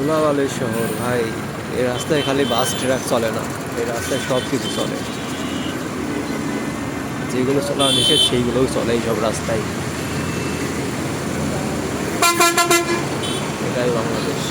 ধুলাবালির শহর ভাই। এই রাস্তায় খালি বাস ট্রাক চলে না, এই রাস্তায় সব কিছু চলে। যেগুলো চলা নিষেধ সেইগুলোও চলে এইসব রাস্তায়। এটাই বাংলাদেশ।